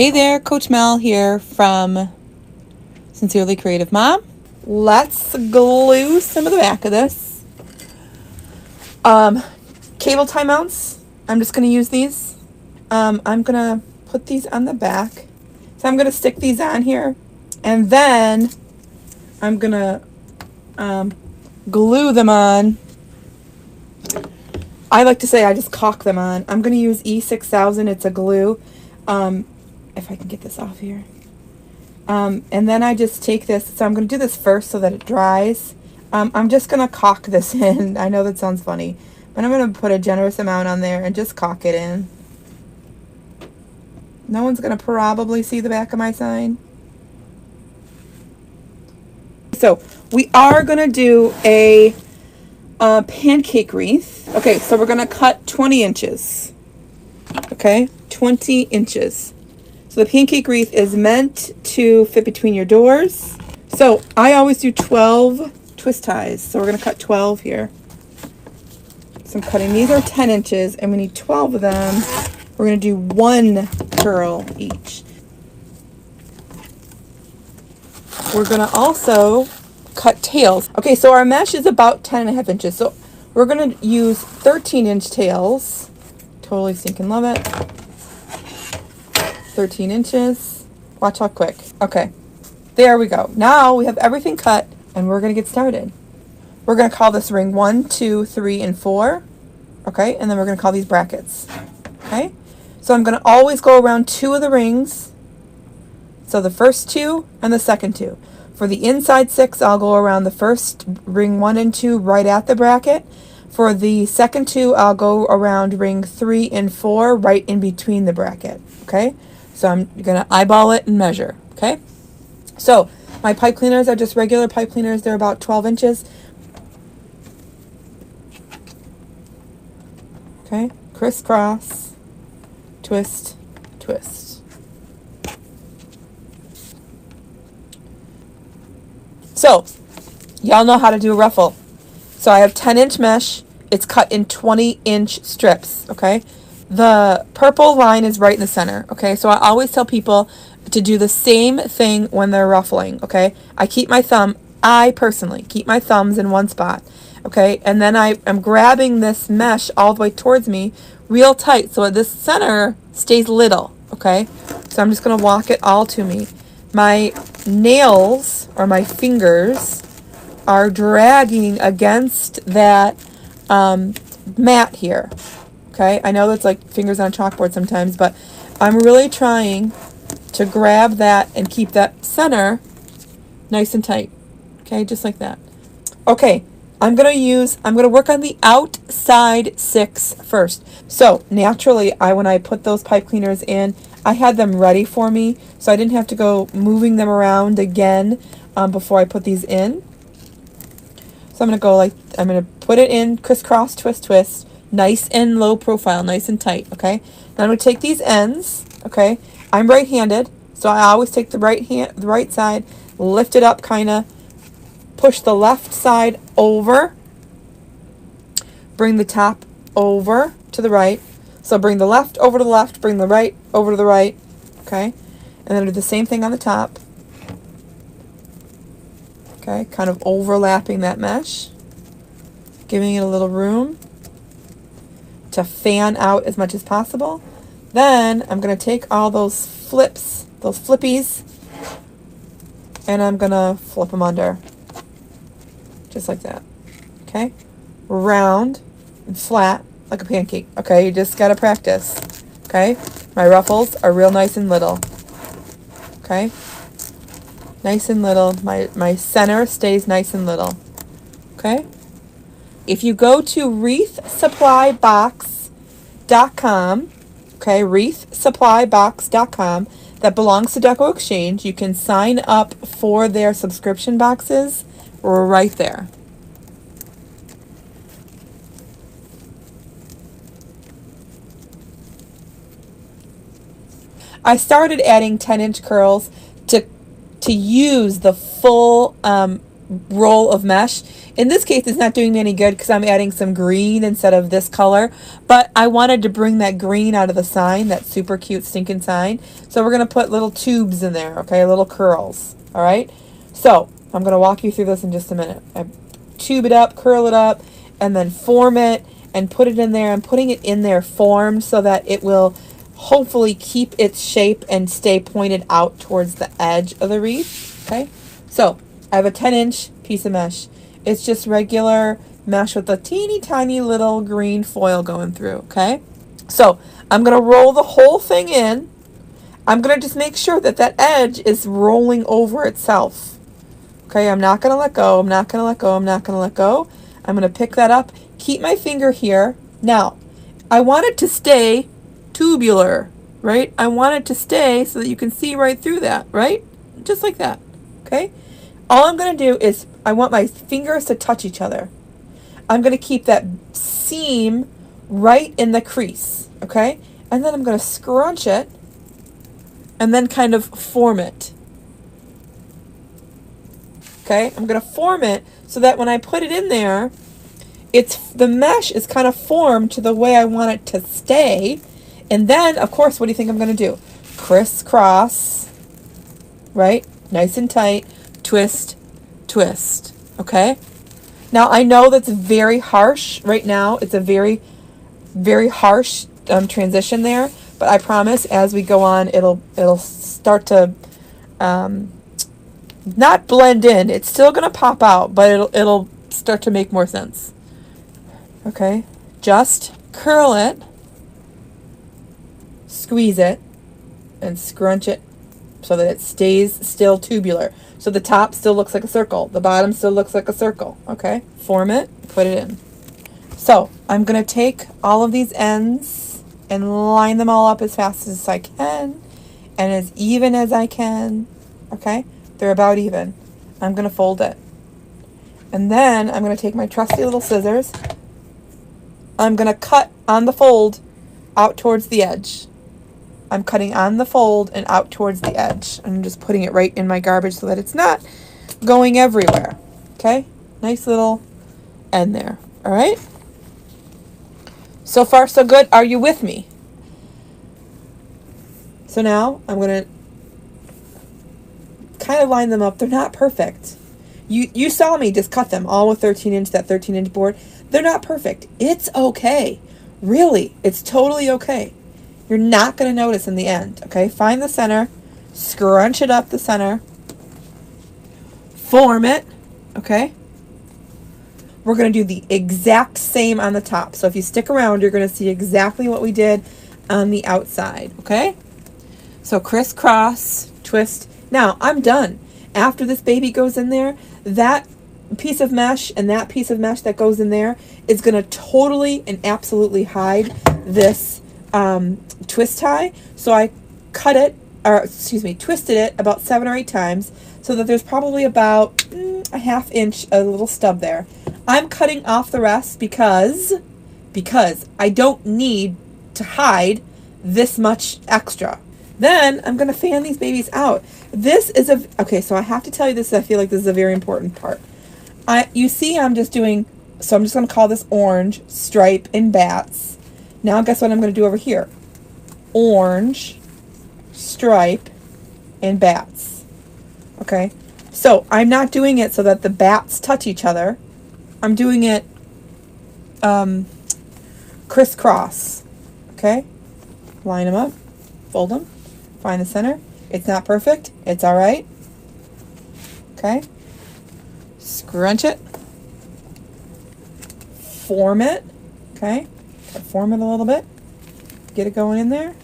Hey there, Coach Mel here from Sincerely Creative Mom. Let's glue some of the back of this. Cable tie mounts. I'm just going to use these. I'm going to put these on the back. So I'm going to stick these on here. And then I'm going to glue them on. I like to say I just caulk them on. I'm going to use E6000. It's a glue. If I can get this off here. And then I just take this. So I'm going to do this first so that it dries. I'm just going to caulk this in. I know that sounds funny. But I'm going to put a generous amount on there and just caulk it in. No one's going to probably see the back of my sign. So we are going to do a pancake wreath. Okay, so we're going to cut 20 inches. Okay, 20 inches. So the pancake wreath is meant to fit between your doors. So I always do 12 twist ties. So we're going to cut 12 here. So I'm cutting, these are 10 inches and we need 12 of them. We're going to do one curl each. We're going to also cut tails. Okay, so our mesh is about 10.5 inches. So we're going to use 13-inch tails. Totally stinking love it. 13 inches. Watch how quick. Okay, there we go. Now we have everything cut and we're going to get started. We're going to call this ring 1, 2, 3, and 4. Okay, and then we're going to call these brackets. Okay, so I'm going to always go around 2 of the rings. So the first 2 and the second 2. For the inside 6, I'll go around the first ring 1 and 2 right at the bracket. For the second 2, I'll go around ring 3 and 4 right in between the bracket. Okay, so I'm going to eyeball it and measure. Okay, so my pipe cleaners are just regular pipe cleaners. They're about 12 inches. Okay, crisscross, twist, twist. So, y'all know how to do a ruffle. So I have 10-inch mesh. It's cut in 20-inch strips, okay? The purple line is right in the center, okay? So I always tell people to do the same thing when they're ruffling, okay? I personally keep my thumbs in one spot, okay? And then I am grabbing this mesh all the way towards me real tight so this center stays little, okay? So I'm just going to walk it all to me. My nails or my fingers are dragging against that mat here, okay? I know that's like fingers on a chalkboard sometimes, but I'm really trying to grab that and keep that center nice and tight, okay? Just like that. Okay, I'm going to work on the outside 6 first. So naturally, when I put those pipe cleaners in, I had them ready for me, so I didn't have to go moving them around again before I put these in. So I'm going to put it in crisscross, twist, twist, nice and low profile, nice and tight, okay? Now I'm going to take these ends, okay? I'm right-handed, so I always take the right side, lift it up kind of, push the left side over, bring the top over to the right. So bring the left over to the left, bring the right over to the right, okay? And then do the same thing on the top. Okay, kind of overlapping that mesh, giving it a little room to fan out as much as possible. Then I'm going to take all those flippies, and I'm going to flip them under. Just like that. Okay? Round and flat like a pancake. Okay, you just got to practice. Okay? My ruffles are real nice and little. Okay? Nice and little. My center stays nice and little. Okay? If you go to wreathsupplybox.com, okay, wreathsupplybox.com, that belongs to Deco Exchange, you can sign up for their subscription boxes right there. I started adding 10-inch curls to use the full roll of mesh. In this case, it's not doing me any good because I'm adding some green instead of this color, but I wanted to bring that green out of the sign, that super cute stinking sign. So we're going to put little tubes in there, okay, little curls, all right? So I'm going to walk you through this in just a minute. I tube it up, curl it up, and then form it and put it in there. I'm putting it in there formed so that it will hopefully keep its shape and stay pointed out towards the edge of the wreath, okay? So I have a 10-inch piece of mesh. It's just regular mesh with a teeny tiny little green foil going through, okay? So I'm going to roll the whole thing in. I'm going to just make sure that that edge is rolling over itself. Okay, I'm not going to let go. I'm not going to let go. I'm not going to let go. I'm going to pick that up. Keep my finger here. Now, I want it to stay tubular, right? I want it to stay so that you can see right through that, right? Just like that, okay? All I'm going to do is I want my fingers to touch each other. I'm going to keep that seam right in the crease, okay? And then I'm going to scrunch it and then kind of form it. Okay, I'm going to form it so that when I put it in there, the mesh is kind of formed to the way I want it to stay. And then, of course, what do you think I'm going to do? Crisscross, right? Nice and tight. Twist, twist. Okay? Now, I know that's very harsh right now. It's a very, very harsh transition there. But I promise as we go on, it'll start to not blend in. It's still going to pop out, but it'll start to make more sense. Okay? Just curl it, squeeze it, and scrunch it so that it stays still tubular. So the top still looks like a circle. The bottom still looks like a circle. Okay? Form it, put it in. So I'm going to take all of these ends and line them all up as fast as I can and as even as I can. Okay? They're about even. I'm going to fold it. And then I'm going to take my trusty little scissors. I'm going to cut on the fold out towards the edge. I'm cutting on the fold and out towards the edge. I'm just putting it right in my garbage so that it's not going everywhere. Okay? Nice little end there. All right? So far, so good. Are you with me? So now I'm going to kind of line them up. They're not perfect. You saw me just cut them all with that 13-inch board. They're not perfect. It's okay. Really, it's totally okay. You're not going to notice in the end, okay? Find the center, scrunch it up the center, form it, okay? We're going to do the exact same on the top. So if you stick around, you're going to see exactly what we did on the outside, okay? So crisscross, twist. Now, I'm done. After this baby goes in there, that piece of mesh and that piece of mesh that goes in there is going to totally and absolutely hide this twist tie. So I twisted it about 7 or 8 times so that there's probably about a ½ inch, a little stub there. I'm cutting off the rest because I don't need to hide this much extra. Then I'm going to fan these babies out. This is okay, so I have to tell you this. I feel like this is a very important part. You see I'm just going to call this orange, stripe, and bats. Now guess what I'm going to do over here? Orange, stripe, and bats. Okay? So I'm not doing it so that the bats touch each other. I'm doing it crisscross. Okay? Line them up, fold them, find the center. It's not perfect. It's all right. Okay? Scrunch it. Form it. Okay? Form it a little bit. Get it going in there.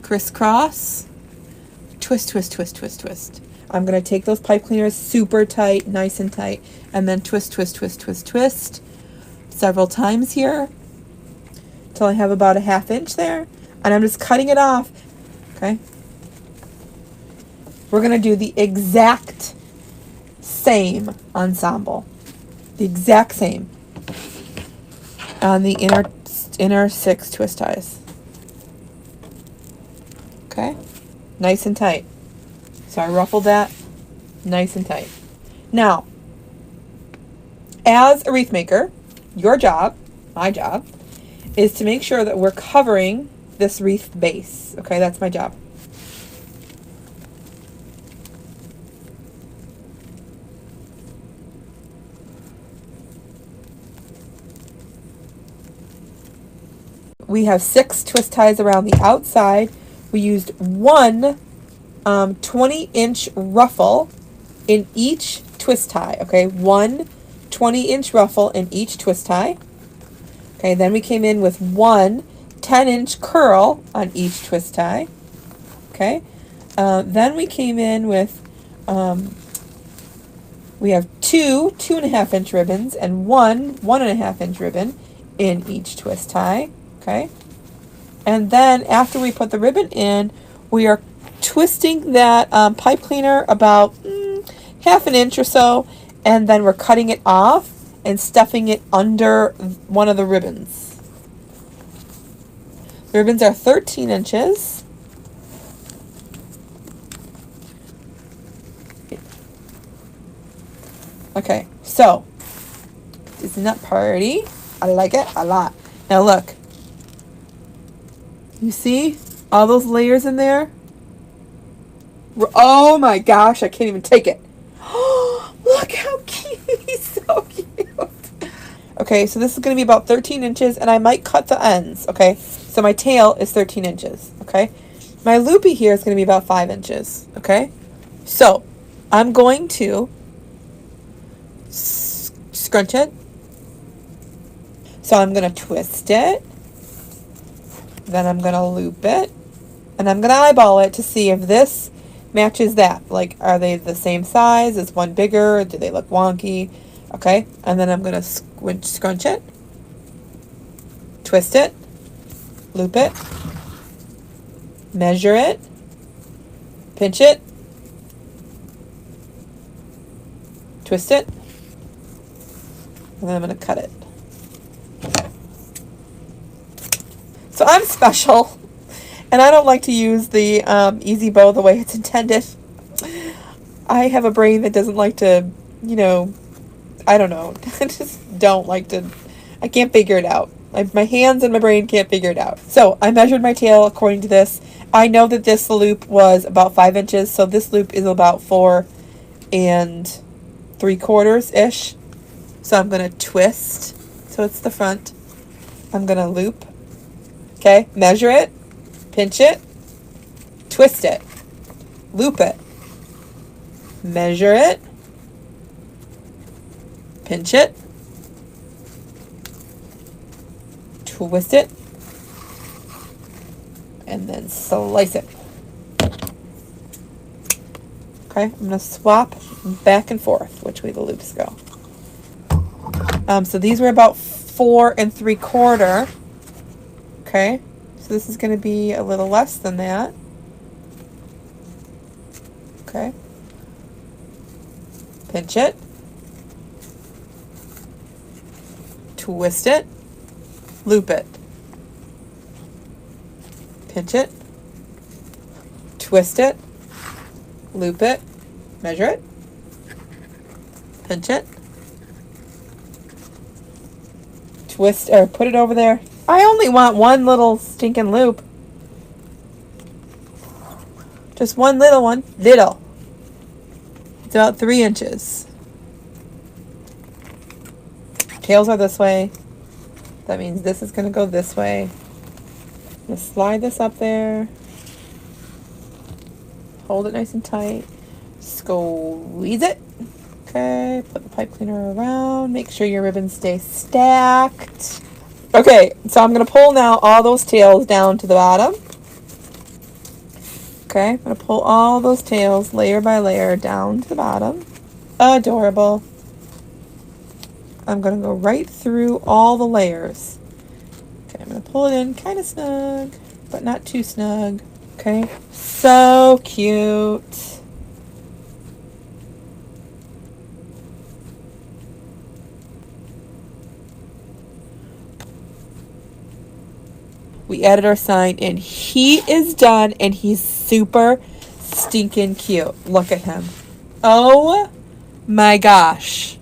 Crisscross. Twist, twist, twist, twist, twist. I'm going to take those pipe cleaners super tight, nice and tight, and then twist, twist, twist, twist, twist several times here until I have about a ½ inch there. And I'm just cutting it off. Okay? We're going to do the exact same ensemble. The exact same on the inner 6 twist ties. Okay? Nice and tight. So I ruffled that Nice and tight. Now, as a wreath maker, your job, my job, is to make sure that we're covering this wreath base. Okay, that's my job. We have 6 twist ties around the outside. We used one 20-inch ruffle in each twist tie. Okay, one 20-inch ruffle in each twist tie. Okay, then we came in with one 10-inch curl on each twist tie. Okay, then we came in with, we have two 2.5-inch ribbons and one 1.5-inch ribbon in each twist tie. Okay, and then after we put the ribbon in, we are twisting that pipe cleaner about 1/2 inch or so, and then we're cutting it off and stuffing it under one of the ribbons. The ribbons are 13 inches. Okay, so Disney Nut Party. I like it a lot. Now look. You see all those layers in there? Oh my gosh, I can't even take it. Look how cute. He's so cute. Okay, so this is going to be about 13 inches, and I might cut the ends, okay? So my tail is 13 inches, okay? My loopy here is going to be about 5 inches, okay? So I'm going to scrunch it. So I'm going to twist it. Then I'm going to loop it. And I'm going to eyeball it to see if this matches that. Like, are they the same size? Is one bigger? Do they look wonky? Okay. And then I'm going to scrunch it. Twist it. Loop it. Measure it. Pinch it. Twist it. And then I'm going to cut it. So I'm special, and I don't like to use the easy bow the way it's intended. I have a brain that doesn't like to, you know, I don't know. I just don't like to, I can't figure it out. My hands and my brain can't figure it out. So I measured my tail according to this. I know that this loop was about 5 inches, so this loop is about 4 3/4-ish. So I'm going to twist, so it's the front. I'm going to loop. Okay, measure it, pinch it, twist it, loop it, measure it, pinch it, twist it, and then slice it. Okay, I'm going to swap back and forth which way the loops go. So these were about 4 3/4. Okay, so this is going to be a little less than that. Okay. Pinch it. Twist it. Loop it. Pinch it. Twist it. Loop it. Measure it. Pinch it. Twist, or put it over there. I only want one little stinking loop. Just one little one. Little. It's about 3 inches. Tails are this way. That means this is going to go this way. I'm going to slide this up there. Hold it nice and tight. Squeeze it. Okay. Put the pipe cleaner around. Make sure your ribbons stay stacked. Okay, so I'm going to pull now all those tails down to the bottom. Okay, I'm going to pull all those tails layer by layer down to the bottom. Adorable. I'm going to go right through all the layers. Okay, I'm going to pull it in kind of snug, but not too snug. Okay, so cute. We added our sign, and he is done, and he's super stinking cute. Look at him. Oh my gosh.